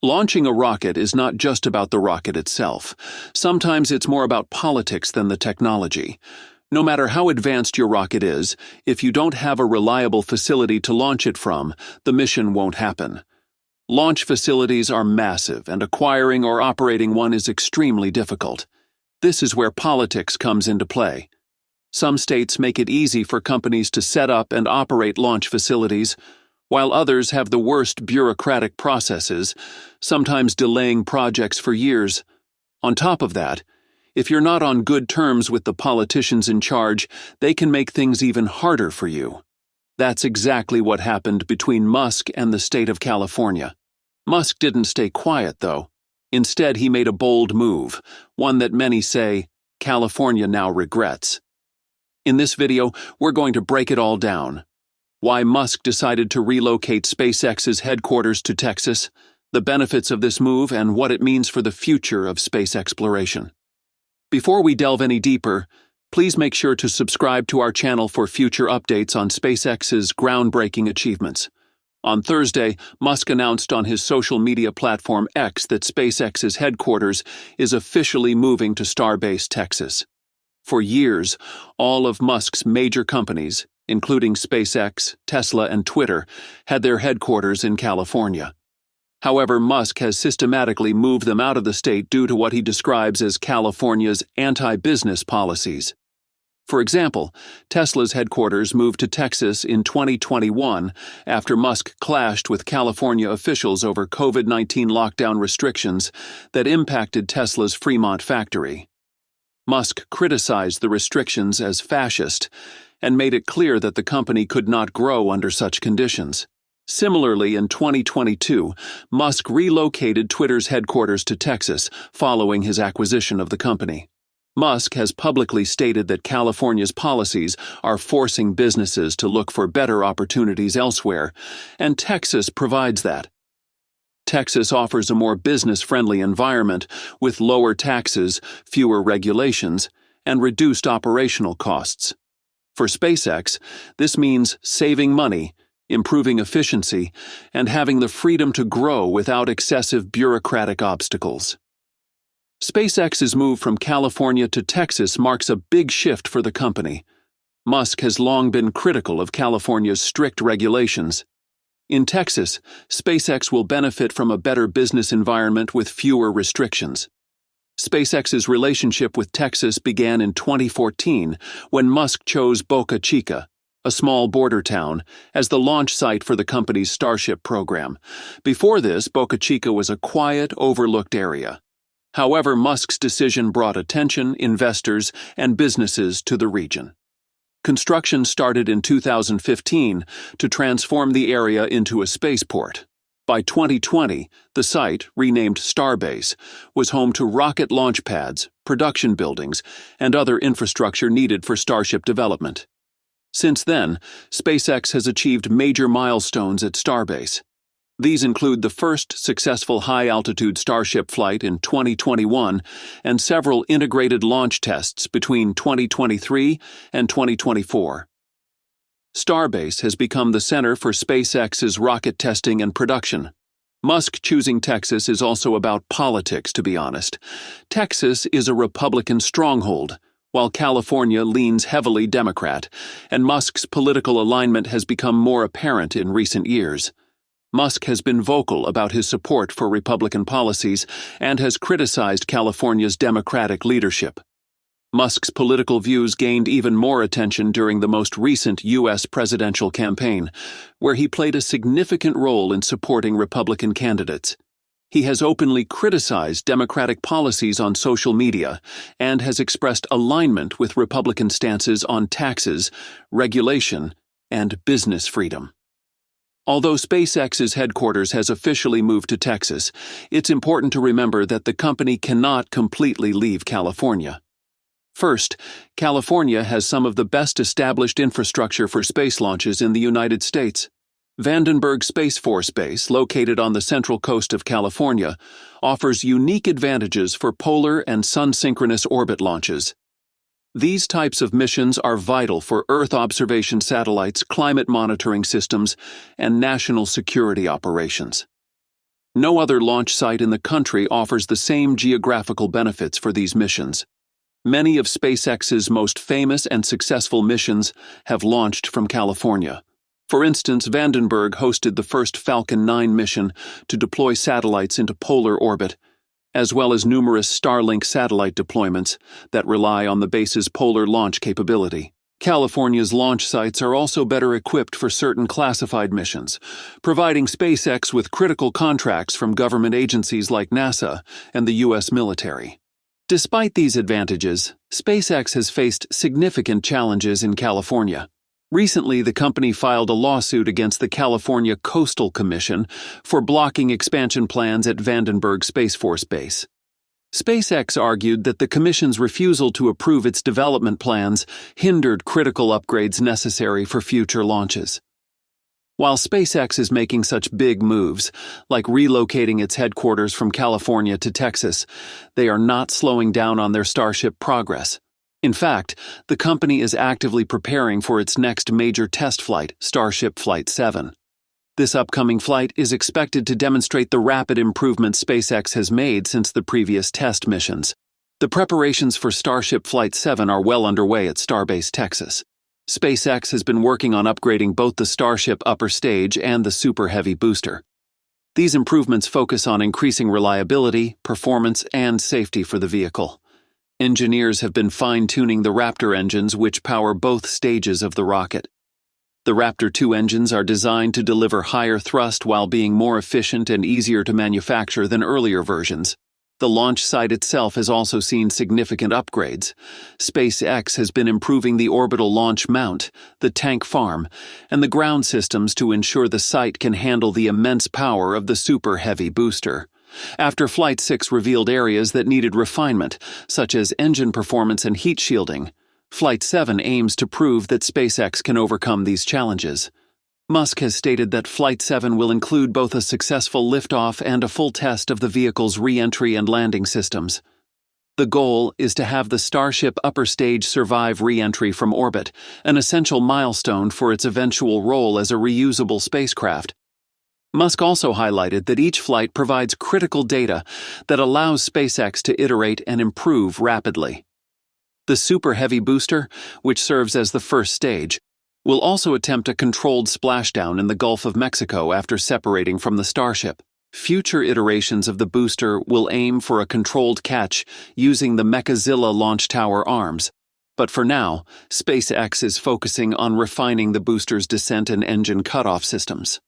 Launching a rocket is not just about the rocket itself. Sometimes it's more about politics than the technology. No matter how advanced your rocket is, if you don't have a reliable facility to launch it from, the mission won't happen. Launch facilities are massive, and acquiring or operating one is extremely difficult. This is where politics comes into play. Some states make it easy for companies to set up and operate launch facilities, while others have the worst bureaucratic processes, sometimes delaying projects for years. On top of that, if you're not on good terms with the politicians in charge, they can make things even harder for you. That's exactly what happened between Musk and the state of California. Musk didn't stay quiet, though. Instead, he made a bold move, one that many say California now regrets. In this video, we're going to break it all down. Why Musk decided to relocate SpaceX's headquarters to Texas, the benefits of this move, and what it means for the future of space exploration. Before we delve any deeper, please make sure to subscribe to our channel for future updates on SpaceX's groundbreaking achievements. On Thursday, Musk announced on his social media platform X that SpaceX's headquarters is officially moving to Starbase, Texas. For years, all of Musk's major companies, including SpaceX, Tesla, and Twitter, had their headquarters in California. However, Musk has systematically moved them out of the state due to what he describes as California's anti-business policies. For example, Tesla's headquarters moved to Texas in 2021 after Musk clashed with California officials over COVID-19 lockdown restrictions that impacted Tesla's Fremont factory. Musk criticized the restrictions as fascist and made it clear that the company could not grow under such conditions. Similarly, in 2022, Musk relocated Twitter's headquarters to Texas following his acquisition of the company. Musk has publicly stated that California's policies are forcing businesses to look for better opportunities elsewhere, and Texas provides that. Texas offers a more business-friendly environment with lower taxes, fewer regulations, and reduced operational costs. For SpaceX, this means saving money, improving efficiency, and having the freedom to grow without excessive bureaucratic obstacles. SpaceX's move from California to Texas marks a big shift for the company. Musk has long been critical of California's strict regulations. In Texas, SpaceX will benefit from a better business environment with fewer restrictions. SpaceX's relationship with Texas began in 2014 when Musk chose Boca Chica, a small border town, as the launch site for the company's Starship program. Before this, Boca Chica was a quiet, overlooked area. However, Musk's decision brought attention, investors, and businesses to the region. Construction started in 2015 to transform the area into a spaceport. By 2020, the site, renamed Starbase, was home to rocket launch pads, production buildings, and other infrastructure needed for Starship development. Since then, SpaceX has achieved major milestones at Starbase. These include the first successful high-altitude Starship flight in 2021 and several integrated launch tests between 2023 and 2024. Starbase has become the center for SpaceX's rocket testing and production. Musk choosing Texas is also about politics, to be honest. Texas is a Republican stronghold, while California leans heavily Democrat, and Musk's political alignment has become more apparent in recent years. Musk has been vocal about his support for Republican policies and has criticized California's Democratic leadership. Musk's political views gained even more attention during the most recent U.S. presidential campaign, where he played a significant role in supporting Republican candidates. He has openly criticized Democratic policies on social media and has expressed alignment with Republican stances on taxes, regulation, and business freedom. Although SpaceX's headquarters has officially moved to Texas, it's important to remember that the company cannot completely leave California. First, California has some of the best established infrastructure for space launches in the United States. Vandenberg Space Force Base, located on the central coast of California, offers unique advantages for polar and sun-synchronous orbit launches. These types of missions are vital for Earth observation satellites, climate monitoring systems, and national security operations. No other launch site in the country offers the same geographical benefits for these missions. Many of SpaceX's most famous and successful missions have launched from California. For instance, Vandenberg hosted the first Falcon 9 mission to deploy satellites into polar orbit, as well as numerous Starlink satellite deployments that rely on the base's polar launch capability. California's launch sites are also better equipped for certain classified missions, providing SpaceX with critical contracts from government agencies like NASA and the U.S. military. Despite these advantages, SpaceX has faced significant challenges in California. Recently, the company filed a lawsuit against the California Coastal Commission for blocking expansion plans at Vandenberg Space Force Base. SpaceX argued that the commission's refusal to approve its development plans hindered critical upgrades necessary for future launches. While SpaceX is making such big moves, like relocating its headquarters from California to Texas, they are not slowing down on their Starship progress. In fact, the company is actively preparing for its next major test flight, Starship Flight 7. This upcoming flight is expected to demonstrate the rapid improvements SpaceX has made since the previous test missions. The preparations for Starship Flight 7 are well underway at Starbase, Texas. SpaceX has been working on upgrading both the Starship upper stage and the Super Heavy booster. These improvements focus on increasing reliability, performance, and safety for the vehicle. Engineers have been fine-tuning the Raptor engines which power both stages of the rocket. The Raptor 2 engines are designed to deliver higher thrust while being more efficient and easier to manufacture than earlier versions. The launch site itself has also seen significant upgrades. SpaceX has been improving the orbital launch mount, the tank farm, and the ground systems to ensure the site can handle the immense power of the Super Heavy booster. After Flight 6 revealed areas that needed refinement, such as engine performance and heat shielding, Flight 7 aims to prove that SpaceX can overcome these challenges. Musk has stated that Flight 7 will include both a successful liftoff and a full test of the vehicle's re-entry and landing systems. The goal is to have the Starship upper stage survive re-entry from orbit, an essential milestone for its eventual role as a reusable spacecraft. Musk also highlighted that each flight provides critical data that allows SpaceX to iterate and improve rapidly. The Super Heavy booster, which serves as the first stage, will also attempt a controlled splashdown in the Gulf of Mexico after separating from the Starship. Future iterations of the booster will aim for a controlled catch using the Mechazilla launch tower arms. But for now, SpaceX is focusing on refining the booster's descent and engine cutoff systems.